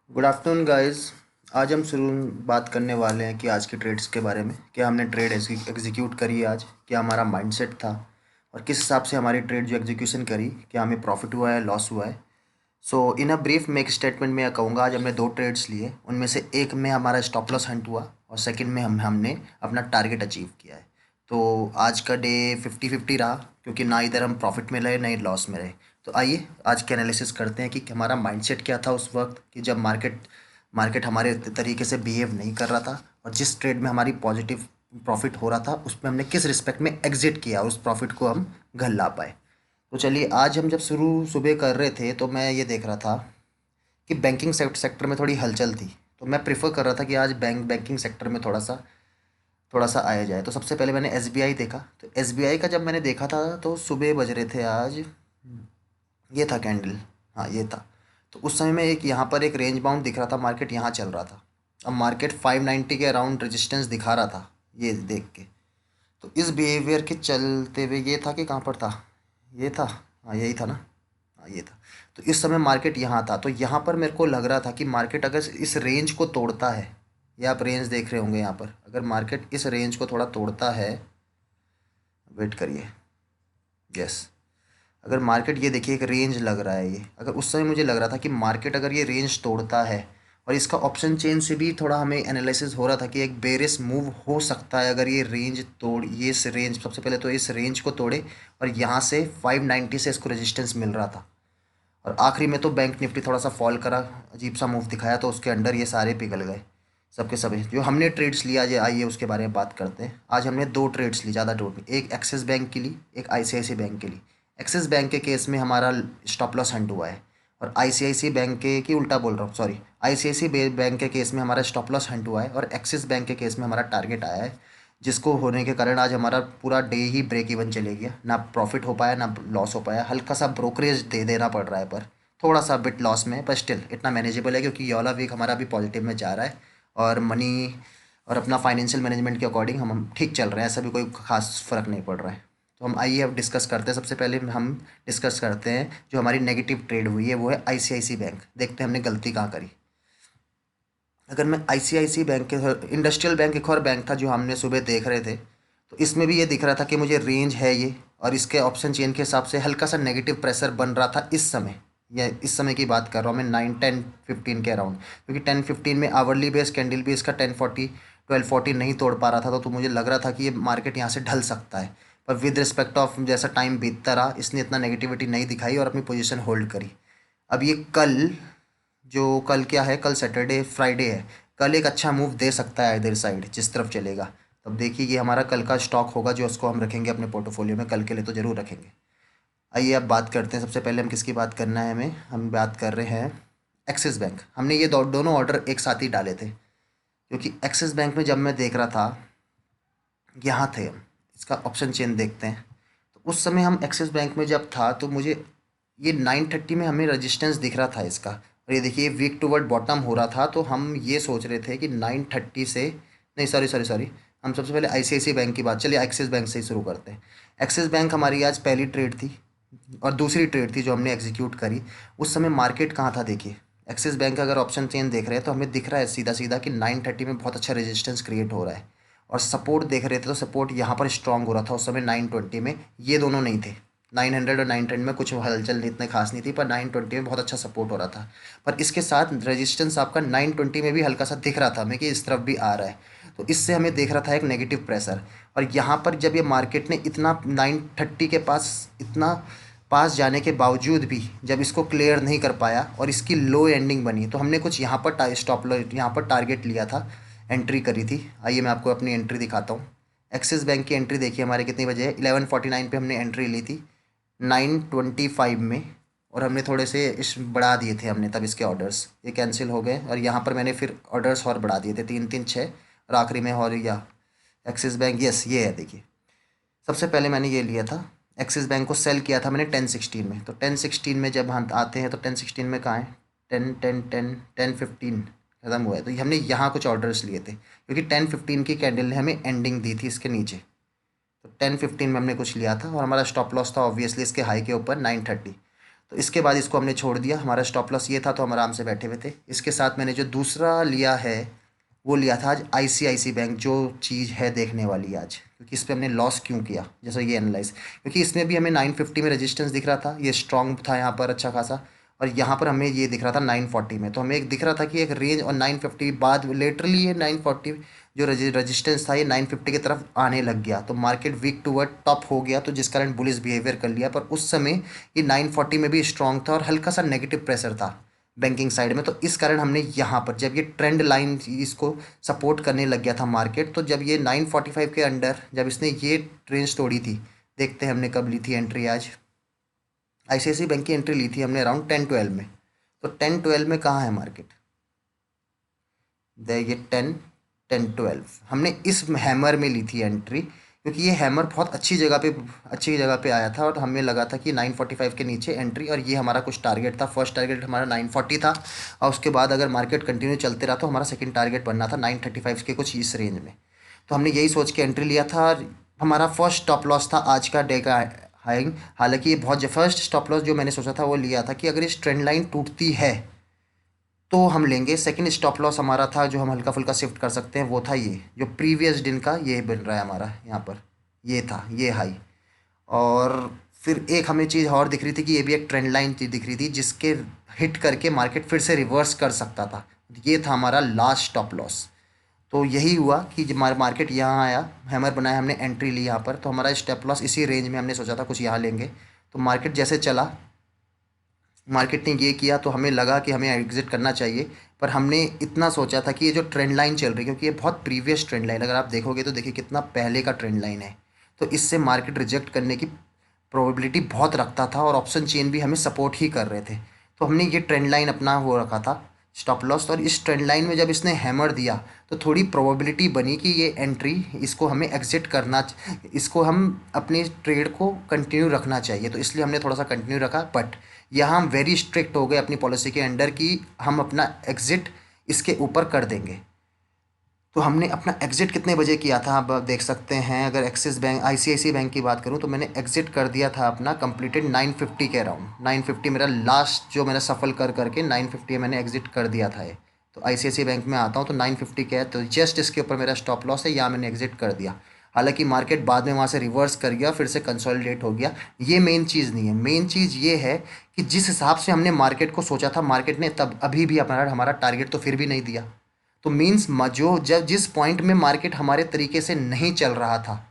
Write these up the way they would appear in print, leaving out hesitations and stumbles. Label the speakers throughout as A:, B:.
A: Good afternoon guys. आज हम शुरू बात करने वाले हैं कि आज की ट्रेड्स के बारे में, क्या हमने ट्रेड एग्जीक्यूट करी आज, क्या हमारा माइंडसेट था और किस हिसाब से हमारी ट्रेड जो एग्जीक्यूशन करी, क्या हमें प्रॉफिट हुआ है, लॉस हुआ है। सो इन अ ब्रीफ मैं एक स्टेटमेंट में यह कहूँगा, आज हमने दो ट्रेड्स लिए, उनमें से एक में हमारा स्टॉप लॉस हंट हुआ और सेकंड में हमने अपना टारगेट अचीव किया है। तो आज का डे 50-50 रहा, क्योंकि ना इधर हम प्रॉफिट में रहे ना ही लॉस में रहे। तो आइए आज के एनालिसिस करते हैं कि हमारा माइंडसेट क्या था उस वक्त, कि जब मार्केट मार्केट हमारे तरीके से बिहेव नहीं कर रहा था और जिस ट्रेड में हमारी पॉजिटिव प्रॉफिट हो रहा था उसमें हमने किस रिस्पेक्ट में एग्जिट किया, उस प्रॉफिट को हम घर ला पाए। तो चलिए, आज हम जब शुरू सुबह कर रहे थे तो मैं ये देख रहा था कि बैंकिंग सेक्टर में थोड़ी हलचल थी। तो मैं प्रेफर कर रहा था कि आज बैंकिंग सेक्टर में थोड़ा सा आया जाए। तो सबसे पहले मैंने एसबीआई देखा। तो एसबीआई का जब मैंने देखा था तो सुबह बज रहे थे आज, ये था कैंडल, हाँ ये था। तो उस समय में एक यहाँ पर एक रेंज बाउंड दिख रहा था, मार्केट यहाँ चल रहा था। अब मार्केट 590 के अराउंड रेजिस्टेंस दिखा रहा था ये देख के। तो इस बिहेवियर के चलते हुए ये था कि कहाँ पर था, ये था, हाँ यही था ना, हाँ ये था। तो इस समय मार्केट यहाँ था, तो यहाँ पर मेरे को लग रहा था कि मार्केट अगर इस रेंज को तोड़ता है, ये आप रेंज देख रहे होंगे यहाँ पर, अगर मार्केट इस रेंज को थोड़ा तोड़ता है, वेट करिए, यस, अगर मार्केट ये देखिए एक रेंज लग रहा है, ये अगर उस समय मुझे लग रहा था कि मार्केट अगर ये रेंज तोड़ता है और इसका ऑप्शन चेन से भी थोड़ा हमें एनालिसिस हो रहा था कि एक बेरिश मूव हो सकता है, अगर ये रेंज तोड़, ये इस रेंज, सबसे पहले तो इस रेंज को तोड़े और यहाँ से 590 से इसको रेजिस्टेंस मिल रहा था। और आखिरी में तो बैंक निफ्टी थोड़ा सा फॉल करा, अजीब सा मूव दिखाया, तो उसके अंडर ये सारे पिघल गए सबके सभी। जो हमने ट्रेड्स लिया, आज आइए उसके बारे में बात करते हैं। आज हमने दो ट्रेड्स ली, ज़्यादा ट्रेड नहीं, एक एक्सिस बैंक की ली, एक आईसीआईसी बैंक की ली। एक्सिस बैंक के केस में हमारा स्टॉप लॉस हंट हुआ है और आईसीआईसी बैंक के की उल्टा बोल रहा हूँ, सॉरी, आईसीआईसी बैंक के केस में हमारा स्टॉप लॉस हंट हुआ है और एक्सिस बैंक के केस में हमारा टारगेट आया है, जिसको होने के कारण आज हमारा पूरा डे ही ब्रेक इवन चले गया, ना प्रॉफिट हो पाया ना लॉस हो पाया। हल्का सा ब्रोकरेज दे देना पड़ रहा है, पर थोड़ा सा बिट लॉस में, पर स्टिल इतना मैनेजेबल है क्योंकि ये वाला वीक हमारा भी पॉजिटिव में जा रहा है और मनी और अपना फाइनेंशियल मैनेजमेंट के अकॉर्डिंग हम ठीक चल रहे हैं, ऐसा भी कोई खास फ़र्क नहीं पड़ रहा है। तो हम आइए अब डिस्कस करते हैं। सबसे पहले हम डिस्कस करते हैं जो हमारी नेगेटिव ट्रेड हुई है, वो है आईसीआईसी बैंक। देखते हैं हमने गलती कहाँ करी। अगर मैं आईसीआईसी बैंक के, इंडस्ट्रियल बैंक एक और बैंक था जो हमने सुबह देख रहे थे, तो इसमें भी ये दिख रहा था कि मुझे रेंज है ये, और इसके ऑप्शन चेन के हिसाब से हल्का सा नेगेटिव प्रेशर बन रहा था इस समय। या इस समय की बात कर रहा हूँ मैं, 9-10-15 के अराउंड, क्योंकि 10-15 में आवरली बेस कैंडल भी इसका 1040-1240 नहीं तोड़ पा रहा था। तो मुझे लग रहा था कि ये मार्केट यहाँ से ढल सकता है, पर विद रिस्पेक्ट ऑफ जैसा टाइम बीतता रहा, इसने इतना नेगेटिविटी नहीं दिखाई और अपनी पोजीशन होल्ड करी। अब ये कल, जो कल क्या है, कल सैटरडे फ्राइडे है, कल एक अच्छा मूव दे सकता है इधर साइड जिस तरफ चलेगा। तब देखिए ये हमारा कल का स्टॉक होगा जो उसको हम रखेंगे अपने पोर्टफोलियो में, कल के लिए तो ज़रूर रखेंगे। आइए अब बात करते हैं। सबसे पहले हम किसकी बात करना है, हमें हम बात कर रहे हैं एक्सिस बैंक। हमने ये दोनों ऑर्डर एक साथ ही डाले थे, क्योंकि एक्सिस बैंक में जब मैं देख रहा था, यहाँ थे हम, इसका ऑप्शन चेन देखते हैं। तो उस समय हम एक्सिस बैंक में जब था तो मुझे ये 930 में हमें रेजिस्टेंस दिख रहा था इसका, और ये देखिए वीक टूवर्ड बॉटम हो रहा था। तो हम ये सोच रहे थे कि 930 से, नहीं सॉरी सॉरी सॉरी, हम सबसे पहले आईसीआईसी बैंक की बात, चलिए एक्सिस बैंक से ही शुरू करते हैं। एक्सिस बैंक हमारी आज पहली ट्रेड थी और दूसरी ट्रेड थी जो हमने एग्जीक्यूट करी। उस समय मार्केट कहाँ था देखिए, एक्सिस बैंक का अगर ऑप्शन चेन देख रहे हैं तो हमें दिख रहा है सीधा सीधा कि 930 में बहुत अच्छा रेजिस्टेंस क्रिएट हो रहा है, और सपोर्ट देख रहे थे तो सपोर्ट यहाँ पर स्ट्रांग हो रहा था उस समय 920 में। ये दोनों नहीं थे, 900 और 910 में कुछ हलचल इतने खास नहीं थी, पर 920 में बहुत अच्छा सपोर्ट हो रहा था। पर इसके साथ रेजिस्टेंस आपका 920 में भी हल्का सा दिख रहा था हमें कि इस तरफ भी आ रहा है, तो इससे हमें देख रहा था एक नेगेटिव प्रेशर। और यहाँ पर जब ये मार्केट ने इतना 930 के पास, इतना पास जाने के बावजूद भी जब इसको क्लियर नहीं कर पाया और इसकी लो एंडिंग बनी, तो हमने कुछ यहाँ पर स्टॉप लॉस, यहाँ पर टारगेट लिया था, एंट्री करी थी। आइए मैं आपको अपनी एंट्री दिखाता हूँ। एक्सिस बैंक की एंट्री देखिए हमारे कितनी बजे है, 11:49 पे हमने एंट्री ली थी 9:25 में, और हमने थोड़े से इस बढ़ा दिए थे हमने, तब इसके ऑर्डर्स ये कैंसिल हो गए और यहाँ पर मैंने फिर ऑर्डर्स और बढ़ा दिए थे, 3-3-6, और आखिरी में और या एक्सिस बैंक, यस ये है देखिए। सबसे पहले मैंने ये लिया था, एक्सिस बैंक को सेल किया था मैंने 10-16 में। तो 10-16 में जब हम आते हैं तो 10-16 में कहाँ है, 10-10-10 10-15 खत्म हुआ है। तो हमने यहाँ कुछ ऑर्डर्स लिए थे क्योंकि 10-15 की कैंडल ने हमें एंडिंग दी थी इसके नीचे। तो 10-15 में हमने कुछ लिया था और हमारा स्टॉप लॉस था ऑब्वियसली इसके हाई के ऊपर 930। तो इसके बाद इसको हमने छोड़ दिया, हमारा स्टॉप लॉस ये था तो हम आराम से बैठे हुए थे। इसके साथ मैंने जो दूसरा लिया है वो लिया था आज आईसीआईसी बैंक, जो चीज़ है देखने वाली आज, क्योंकि इस पर हमने लॉस क्यों किया जैसा ये एनालाइज, क्योंकि इसमें भी हमें 950 में रेजिस्टेंस दिख रहा था, ये स्ट्रॉन्ग था यहाँ पर अच्छा खासा, और यहाँ पर हमें ये दिख रहा था 940 में, तो हमें एक दिख रहा था कि एक रेंज, और 950 बाद लिटरली ये 940 जो रेजिस्टेंस था ये 950 की तरफ आने लग गया, तो मार्केट वीक टूवर्ड टॉप हो गया, तो जिस कारण बुलिश बिहेवियर कर लिया। पर उस समय ये 940 में भी स्ट्रॉन्ग था और हल्का सा नेगेटिव प्रेशर था बैंकिंग साइड में, तो इस कारण हमने यहाँ पर जब ये ट्रेंड लाइन इसको सपोर्ट करने लग गया था मार्केट, तो जब ये 945 के अंडर जब इसने ये रेंज तोड़ी थी, देखते हैं हमने कब ली थी एंट्री आज। आईसीआईसी बैंक की एंट्री ली थी हमने अराउंड 10-12 में, तो 10-12 में कहाँ है मार्केट, ये 10-12 हमने इस हैमर में ली थी एंट्री, क्योंकि ये हैमर बहुत अच्छी जगह पे आया था और हमें लगा था कि 945 के नीचे एंट्री, और ये हमारा कुछ टारगेट था। फर्स्ट टारगेट हमारा 940 था, और उसके बाद अगर मार्केट कंटिन्यू चलते रहा तो हमारा सेकंड टारगेट बनना था 935 के कुछ इस रेंज में, तो हमने यही सोच के एंट्री लिया था। और हमारा फर्स्ट स्टॉप लॉस था आज का डे का हाइंग, हालांकि ये बहुत फर्स्ट स्टॉप लॉस जो मैंने सोचा था वो लिया था कि अगर इस ट्रेंड लाइन टूटती है तो हम लेंगे। सेकंड स्टॉप लॉस हमारा था जो हम हल्का फुल्का शिफ्ट कर सकते हैं, वो था ये जो प्रीवियस दिन का ये बन रहा है हमारा यहाँ पर, ये था ये हाई। और फिर एक हमें चीज़ और दिख रही थी कि ये भी एक ट्रेंड लाइन दिख रही थी जिसके हिट करके मार्केट फिर से रिवर्स कर सकता था, ये था हमारा लास्ट स्टॉप लॉस। तो यही हुआ कि जब मार्केट यहाँ आया, हैमर बनाया, हमने एंट्री ली यहाँ पर, तो हमारा स्टॉप लॉस इसी रेंज में हमने सोचा था कुछ यहाँ लेंगे। तो मार्केट जैसे चला, मार्केट ने ये किया तो हमें लगा कि हमें एग्जिट करना चाहिए, पर हमने इतना सोचा था कि ये जो ट्रेंड लाइन चल रही है, क्योंकि ये बहुत प्रीवियस ट्रेंड लाइन, अगर आप देखोगे तो देखिए कितना पहले का ट्रेंड लाइन है, तो इससे मार्केट रिजेक्ट करने की प्रोबेबिलिटी बहुत रखता था, और ऑप्शन चेन भी हमें सपोर्ट ही कर रहे थे। तो हमने ये ट्रेंड लाइन अपना वो रखा था स्टॉप लॉस, और इस ट्रेंड लाइन में जब इसने हैमर दिया तो थोड़ी प्रोबेबिलिटी बनी कि ये एंट्री, इसको हमें एग्जिट करना, इसको हम अपने ट्रेड को कंटिन्यू रखना चाहिए, तो इसलिए हमने थोड़ा सा कंटिन्यू रखा। बट यहाँ हम वेरी स्ट्रिक्ट हो गए अपनी पॉलिसी के अंडर कि हम अपना एग्जिट इसके ऊपर कर देंगे। तो हमने अपना एग्ज़िट कितने बजे किया था आप देख सकते हैं, अगर एक्सिस बैंक आईसीआईसी बैंक की बात करूं तो मैंने एग्ज़िट कर दिया था अपना कंप्लीटेड 950 के अराउंड। 950 मेरा लास्ट जो मैंने सफल कर करके 950 मैंने एग्ज़िट कर दिया था ये। तो आईसीआईसी बैंक में आता हूं तो 950 के है, तो जस्ट इसके ऊपर मेरा स्टॉप लॉस है, यहाँ मैंने एग्ज़िट कर दिया। हालांकि मार्केट बाद में वहाँ से रिवर्स कर गया, फिर से कंसोलिडेट हो गया, ये मेन चीज़ नहीं है। मेन चीज़ ये है कि जिस हिसाब से हमने मार्केट को सोचा था, मार्केट ने तब अभी भी हमारा हमारा टारगेट तो फिर भी नहीं दिया। तो मीन्स जो जब जिस पॉइंट में मार्केट हमारे तरीके से नहीं चल रहा था,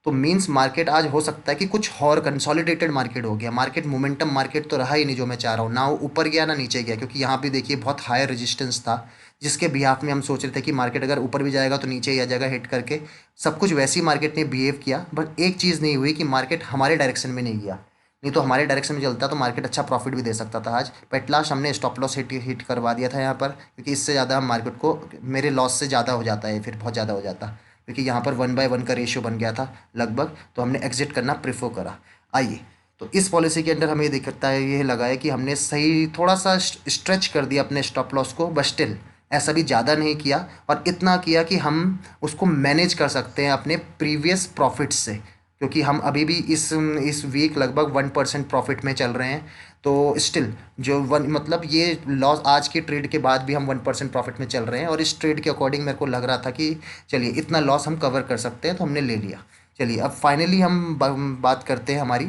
A: तो मीन्स मार्केट आज हो सकता है कि कुछ और कंसोलिडेटेड मार्केट हो गया, मार्केट मोमेंटम मार्केट तो रहा ही नहीं जो मैं चाह रहा हूँ, ना वो ऊपर गया ना नीचे गया, क्योंकि यहाँ पे देखिए बहुत हायर रेजिस्टेंस था जिसके बिहाफ में हम सोच रहे थे कि मार्केट अगर ऊपर भी जाएगा तो नीचे ही आ जाएगा हिट करके। सब कुछ वैसी मार्केट ने बिहेव किया, बट एक चीज़ नहीं हुई कि मार्केट हमारे डायरेक्शन में नहीं गया, नहीं तो हमारे डायरेक्शन में चलता तो मार्केट अच्छा प्रॉफिट भी दे सकता था आज। बट लास्ट हमने स्टॉप लॉस हिट करवा दिया था यहाँ पर, क्योंकि इससे ज़्यादा हम मार्केट को, मेरे लॉस से ज़्यादा हो जाता है, फिर बहुत ज़्यादा हो जाता, क्योंकि यहाँ पर 1/1 का रेशियो बन गया था लगभग, तो हमने एग्जिट करना प्रेफर करा। आइए, तो इस पॉलिसी के अंदर हमें ये दिखता है, ये लगा है कि हमने सही थोड़ा सा स्ट्रेच कर दिया अपने स्टॉप लॉस को, बट स्टिल ऐसा भी ज़्यादा नहीं किया, और इतना किया कि हम उसको मैनेज कर सकते हैं अपने प्रीवियस प्रॉफिट्स से, क्योंकि हम अभी भी इस वीक लगभग 1% प्रॉफिट में चल रहे हैं। तो स्टिल जो वन मतलब ये लॉस आज के ट्रेड के बाद भी हम 1% प्रॉफिट में चल रहे हैं, और इस ट्रेड के अकॉर्डिंग मेरे को लग रहा था कि चलिए इतना लॉस हम कवर कर सकते हैं, तो हमने ले लिया। चलिए अब फाइनली हम बात करते हैं हमारी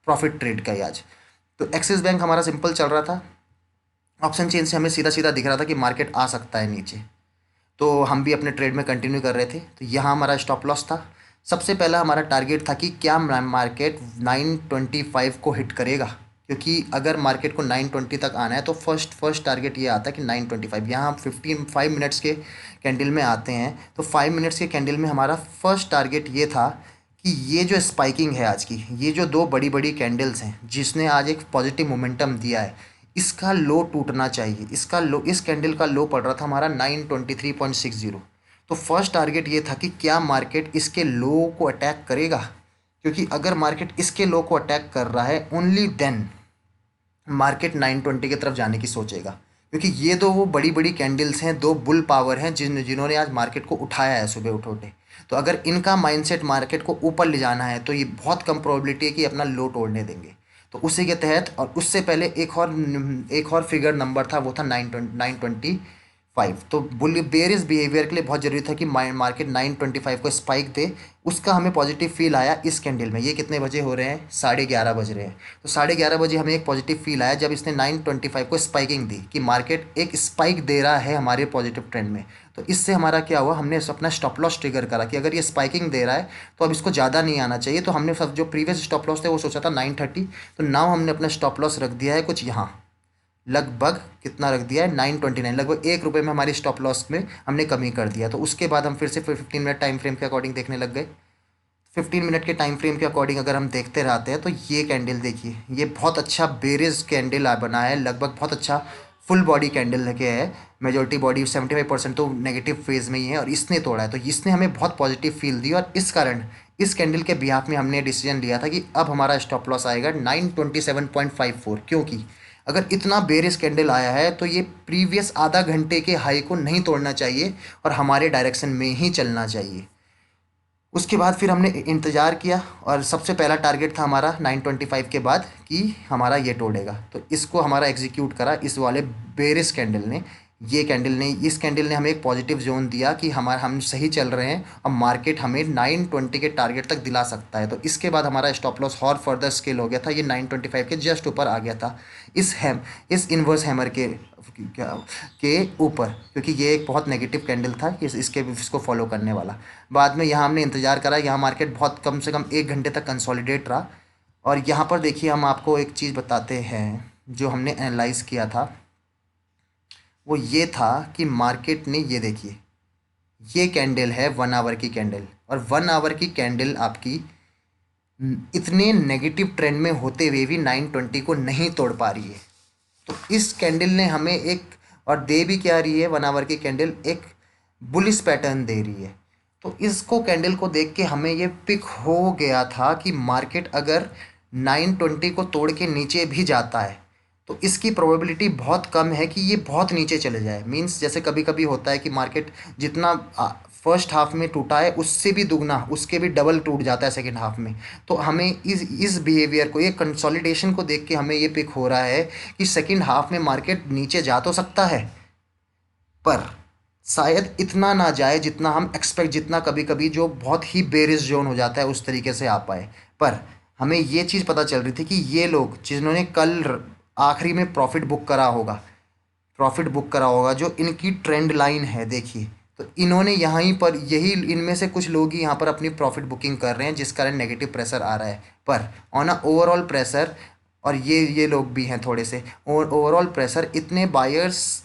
A: प्रॉफिट ट्रेड का ही आज। तो एक्सिस बैंक हमारा सिंपल चल रहा था, ऑप्शन चेन से हमें सीधा सीधा दिख रहा था कि मार्केट आ सकता है नीचे, तो हम भी अपने ट्रेड में कंटिन्यू कर रहे थे। तो यहाँ हमारा स्टॉप लॉस था। सबसे पहला हमारा टारगेट था कि क्या मार्केट 925 को हिट करेगा, क्योंकि अगर मार्केट को 920 तक आना है तो फर्स्ट टारगेट ये आता है कि 925। यहाँ हम 5 मिनट्स के कैंडल में आते हैं, तो 5 मिनट्स के कैंडल में हमारा फर्स्ट टारगेट ये था कि ये जो स्पाइकिंग है आज की, ये जो दो बड़ी बड़ी कैंडल्स हैं जिसने आज एक पॉजिटिव मोमेंटम दिया है, इसका लो टूटना चाहिए। इसका लो, इस कैंडल का लो पड़ रहा था हमारा 923.60। तो फर्स्ट टारगेट ये था कि क्या मार्केट इसके लो को अटैक करेगा, क्योंकि अगर मार्केट इसके लो को अटैक कर रहा है ओनली देन मार्केट 920 की तरफ जाने की सोचेगा, क्योंकि ये दो वो बड़ी बड़ी कैंडल्स हैं, दो बुल पावर हैं जिन्होंने आज मार्केट को उठाया है सुबह उठे। तो अगर इनका माइंडसेट मार्केट को ऊपर ले जाना है तो ये बहुत कम प्रोबेबिलिटी है कि अपना लो तोड़ने देंगे। तो उसी के तहत, और उससे पहले एक और फिगर नंबर था, वो था 925। तो बुल बेयरिश बिहेवियर के लिए बहुत ज़रूरी था कि मार्केट 925 को स्पाइक दे। उसका हमें पॉजिटिव फील आया इस कैंडल में। ये कितने बजे हो रहे हैं? 11:30 बज रहे हैं। तो 11:30 बजे हमें एक पॉजिटिव फील आया जब इसने 925 को स्पाइकिंग दी, कि मार्केट एक स्पाइक दे रहा है हमारे पॉजिटिव ट्रेंड में। तो इससे हमारा क्या हुआ, हमने अपना स्टॉप लॉस ट्रिगर करा कि अगर ये स्पाइकिंग दे रहा है तो अब इसको ज़्यादा नहीं आना चाहिए। तो हमने सब जो प्रीवियस स्टॉप लॉस थे वो सोचा था 930, तो नाउ हमने अपना स्टॉप लॉस रख दिया है कुछ यहाँ, लगभग कितना रख दिया है, 929। लगभग ₹1 में हमारी स्टॉप लॉस में हमने कमी कर दिया। तो उसके बाद हम फिर से 15 मिनट टाइम फ्रेम के अकॉर्डिंग देखने लग गए। 15 मिनट के टाइम फ्रेम के अकॉर्डिंग अगर हम देखते रहते हैं तो ये कैंडल देखिए, ये बहुत अच्छा बेरिज कैंडल बना है, लगभग बहुत अच्छा फुल बॉडी कैंडल लगे है। मेजोरिटी बॉडी 75% तो नेगेटिव फेज में ही है, और इसने तोड़ा है। तो इसने हमें बहुत पॉजिटिव फील दी, और इस कारण इस कैंडल के बिहाफ में हमने डिसीजन लिया था कि अब हमारा स्टॉप लॉस आएगा 927.54, क्योंकि अगर इतना बेरिस कैंडल आया है तो ये प्रीवियस आधा घंटे के हाई को नहीं तोड़ना चाहिए और हमारे डायरेक्शन में ही चलना चाहिए। उसके बाद फिर हमने इंतज़ार किया, और सबसे पहला टारगेट था हमारा 925 के बाद कि हमारा ये तोड़ेगा। तो इसको हमारा एग्जीक्यूट करा इस वाले बेरिस कैंडल ने। इस कैंडल ने हमें एक पॉजिटिव जोन दिया कि हम सही चल रहे हैं, अब मार्केट हमें 920 के टारगेट तक दिला सकता है। तो इसके बाद हमारा स्टॉप लॉस और फर्दर स्केल हो गया था, ये 925 के जस्ट ऊपर आ गया था, इस इन्वर्स हैमर के ऊपर, क्योंकि ये एक बहुत नेगेटिव कैंडल था इसको फॉलो करने वाला। बाद में यहाँ हमने इंतज़ार करा, यहाँ मार्केट बहुत कम से कम 1 घंटे तक कंसोलिडेट रहा। और यहाँ पर देखिए, हम आपको एक चीज़ बताते हैं जो हमने एनालाइज़ किया था, वो ये था कि मार्केट ने, ये देखिए, ये कैंडल है 1 आवर की कैंडल, और 1 आवर की कैंडल आपकी इतने नेगेटिव ट्रेंड में होते हुए भी 920 को नहीं तोड़ पा रही है। तो इस कैंडल ने हमें एक, और दे भी क्या रही है, 1 आवर की कैंडल एक बुलिश पैटर्न दे रही है। तो इसको कैंडल को देख के हमें ये पिक हो गया था कि मार्केट अगर 920 को तोड़ के नीचे भी जाता है तो इसकी प्रोबेबिलिटी बहुत कम है कि ये बहुत नीचे चले जाए। मींस जैसे कभी कभी होता है कि मार्केट जितना फर्स्ट हाफ में टूटा है उससे भी दुगना, उसके भी डबल टूट जाता है सेकंड हाफ में। तो हमें इस बिहेवियर को, ये कंसोलिडेशन को देख के हमें ये पिक हो रहा है कि सेकंड हाफ में मार्केट नीचे जा तो सकता है, पर शायद इतना ना जाए जितना हम एक्सपेक्ट, जितना कभी कभी जो बहुत ही बेरिश जोन हो जाता है उस तरीके से आ पाए। पर हमें ये चीज़ पता चल रही थी कि ये लोग जिन्होंने कल आखिरी में प्रॉफिट बुक करा होगा, जो इनकी ट्रेंड लाइन है देखिए, तो इन्होंने यहीं पर, यही इनमें से कुछ लोग ही यहाँ पर अपनी प्रॉफिट बुकिंग कर रहे हैं, जिस कारण नेगेटिव प्रेशर आ रहा है। पर ऑन अ ओवरऑल प्रेशर, और ये लोग भी हैं थोड़े से, और ओवरऑल प्रेशर इतने बायर्स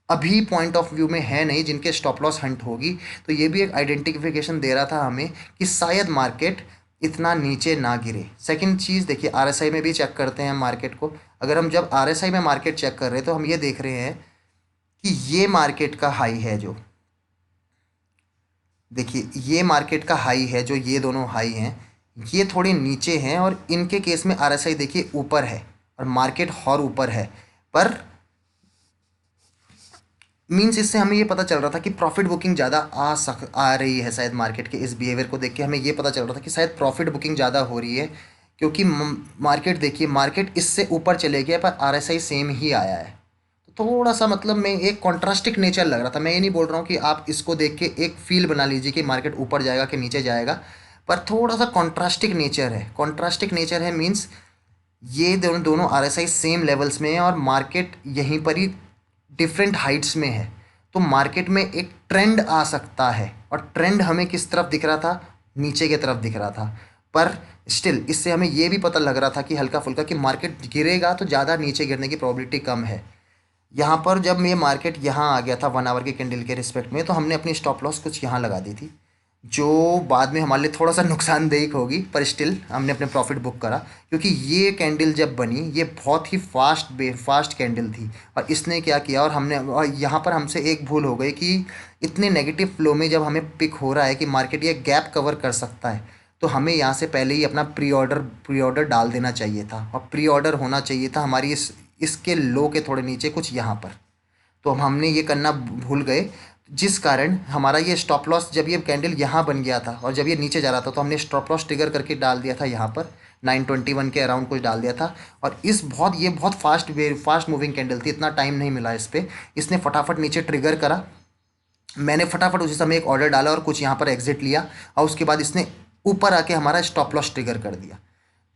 A: अभी पॉइंट ऑफ व्यू में है नहीं जिनके स्टॉप लॉस हंट होगी। तो ये भी एक आइडेंटिफिकेशन दे रहा था हमें कि शायद मार्केट इतना नीचे ना गिरे। सेकंड चीज़ देखिए, आरएसआई में भी चेक करते हैं मार्केट को। अगर हम जब आरएसआई में मार्केट चेक कर रहे हैं तो हम ये देख रहे हैं कि ये मार्केट का हाई है, जो देखिए ये मार्केट का हाई है, जो ये दोनों हाई हैं ये थोड़े नीचे हैं, और इनके केस में आरएसआई देखिए ऊपर है और मार्केट और ऊपर है। पर मीन्स इससे हमें ये पता चल रहा था कि प्रॉफिट बुकिंग ज़्यादा आ रही है। शायद मार्केट के इस बिहेवियर को देख के हमें ये पता चल रहा था कि शायद प्रॉफिट बुकिंग ज़्यादा हो रही है, क्योंकि मार्केट देखिए, मार्केट इससे ऊपर चले गया पर आरएसआई सेम ही आया है। तो थोड़ा सा मतलब मैं एक कॉन्ट्रास्टिक नेचर लग रहा था। मैं ये नहीं बोल रहा हूँ कि आप इसको देख के एक फील बना लीजिए कि मार्केट ऊपर जाएगा कि नीचे जाएगा, पर थोड़ा सा कॉन्ट्रास्टिक नेचर है। कॉन्ट्रास्टिक नेचर है मीन्स ये दोनों दोनों आरएसआई सेम लेवल्स में है और मार्केट यहीं पर ही डिफरेंट हाइट्स में है। तो मार्केट में एक ट्रेंड आ सकता है, और ट्रेंड हमें किस तरफ दिख रहा था, नीचे की तरफ दिख रहा था। पर स्टिल इससे हमें ये भी पता लग रहा था कि हल्का फुल्का कि मार्केट गिरेगा तो ज़्यादा नीचे गिरने की प्रोबेबिलिटी कम है। यहाँ पर जब ये मार्केट यहाँ आ गया था 1 आवर के कैंडल के रिस्पेक्ट में, तो हमने अपनी स्टॉप लॉस कुछ यहाँ लगा दी थी, जो बाद में हमारे लिए थोड़ा सा नुकसानदेह होगी, पर स्टिल हमने अपने प्रॉफिट बुक करा। क्योंकि ये कैंडल जब बनी, ये बहुत ही फास्ट कैंडल थी, और इसने क्या किया, और यहाँ पर हमसे एक भूल हो गई कि इतने नेगेटिव फ्लो में जब हमें पिक हो रहा है कि मार्केट ये गैप कवर कर सकता है, तो हमें यहाँ से पहले ही अपना प्री ऑर्डर डाल देना चाहिए था, और प्री ऑर्डर होना चाहिए था हमारी इसके लो के थोड़े नीचे कुछ यहाँ पर। तो हमने ये करना भूल गए, जिस कारण हमारा ये स्टॉप लॉस, जब ये कैंडल यहाँ बन गया था और जब ये नीचे जा रहा था, तो हमने स्टॉप लॉस ट्रिगर करके डाल दिया था यहाँ पर, 921 के अराउंड कुछ डाल दिया था। और ये बहुत फास्ट मूविंग कैंडल थी, इतना टाइम नहीं मिला इस पर। इसने फटाफट नीचे ट्रिगर करा, मैंने फटाफट उसी समय एक ऑर्डर डाला और कुछ यहाँ पर एग्जिट लिया, और उसके बाद इसने ऊपर आके हमारा स्टॉप लॉस ट्रिगर कर दिया।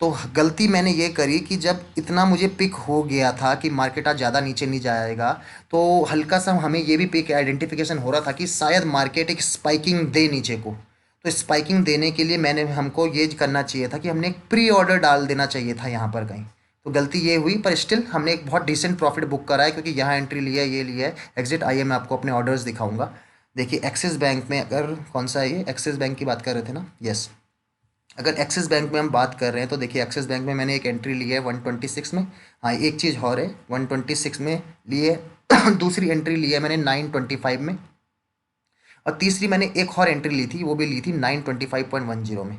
A: तो गलती मैंने ये करी कि जब इतना मुझे पिक हो गया था कि मार्केट आज ज़्यादा नीचे नहीं जाएगा, तो हल्का सा हमें ये भी पिक आइडेंटिफिकेशन हो रहा था कि शायद मार्केट एक स्पाइकिंग दे नीचे को। तो स्पाइकिंग देने के लिए हमको ये करना चाहिए था कि हमने एक प्री ऑर्डर डाल देना चाहिए था यहाँ पर कहीं। तो गलती ये हुई, पर स्टिल हमने एक बहुत डिसेंट प्रॉफिट बुक करा है, क्योंकि यहाँ एंट्री लिया है, ये लिया है, एग्जिट। आइए मैं आपको अपने ऑर्डर्स दिखाऊंगा। देखिए एक्सिस बैंक में, अगर कौन सा है ये, एक्सिस बैंक की बात कर रहे थे ना, यस। अगर एक्सिस बैंक में हम बात कर रहे हैं तो देखिए एक्सिस बैंक में मैंने एक एंट्री ली है 126 में। हाँ, एक चीज़ और है, 126 में लिए दूसरी एंट्री ली है मैंने 925 में, और तीसरी मैंने एक और एंट्री ली थी, वो भी ली थी 925.10 में।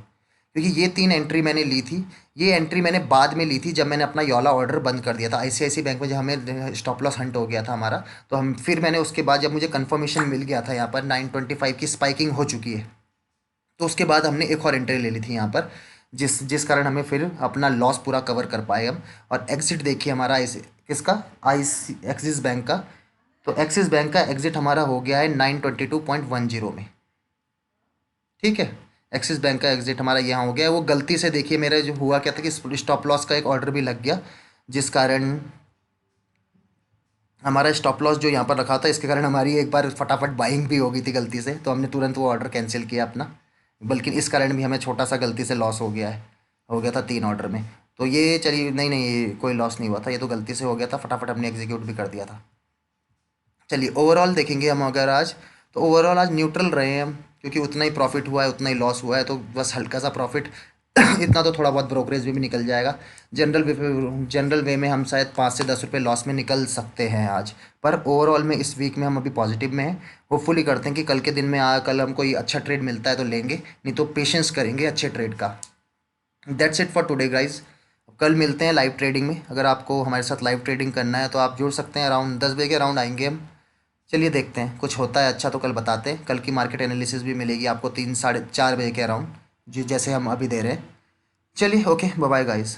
A: क्योंकि ये 3 एंट्री मैंने ली थी। ये एंट्री मैंने बाद में ली थी जब मैंने अपना योला ऑर्डर बंद कर दिया था आईसीआईसी बैंक में, जब हमें स्टॉप लॉस हंट हो गया था हमारा। तो फिर मैंने उसके बाद जब मुझे कन्फर्मेशन मिल गया था यहाँ पर 925 की स्पाइकिंग हो चुकी है, तो उसके बाद हमने एक और एंट्री ले ली थी यहाँ पर, जिस जिस कारण हमें फिर अपना लॉस पूरा कवर कर पाए हम। और एग्जिट देखिए हमारा किसका, एक्सिस बैंक का। तो एक्सिस बैंक का एग्जिट हमारा हो गया है 922.10 में। ठीक है, एक्सिस बैंक का एग्जिट हमारा यहाँ हो गया है। वो गलती से देखिए मेरा जो हुआ क्या था कि स्टॉप लॉस का एक ऑर्डर भी लग गया, जिस कारण हमारा स्टॉप लॉस जो यहाँ पर रखा था, इसके कारण हमारी एक बार फटाफट बाइंग भी हो गई थी गलती से, तो हमने तुरंत वो ऑर्डर कैंसिल किया अपना। बल्कि इस कारण भी हमें छोटा सा गलती से लॉस हो गया था 3 ऑर्डर में। तो ये चलिए, नहीं नहीं, ये कोई लॉस नहीं हुआ था, ये तो गलती से हो गया था, फटाफट हमने एग्जीक्यूट भी कर दिया था। चलिए ओवरऑल देखेंगे हम अगर आज, तो ओवरऑल आज न्यूट्रल रहे हैं हम, क्योंकि उतना ही प्रॉफिट हुआ है उतना ही लॉस हुआ है, तो बस हल्का सा प्रॉफिट इतना तो थोड़ा बहुत ब्रोकरेज भी निकल जाएगा। जनरल वे में हम शायद 5 से 10 रुपये लॉस में निकल सकते हैं आज। पर ओवरऑल में इस वीक में हम अभी पॉजिटिव में हैं। होपफुली करते हैं कि कल के दिन में कल हम कोई अच्छा ट्रेड मिलता है तो लेंगे, नहीं तो पेशेंस करेंगे अच्छे ट्रेड का। That's it for today guys. कल मिलते हैं लाइव ट्रेडिंग में। अगर आपको हमारे साथ लाइव ट्रेडिंग करना है तो आप जुड़ सकते हैं, अराउंड 10 बजे के अराउंड आएंगे हम। चलिए देखते हैं, कुछ होता है अच्छा तो कल बताते हैं। कल की मार्केट एनालिसिस भी मिलेगी आपको 3 साढ़े 4 बजे के अराउंड, जी जैसे हम अभी दे रहे हैं। चलिए ओके, बाय बाय गाइस।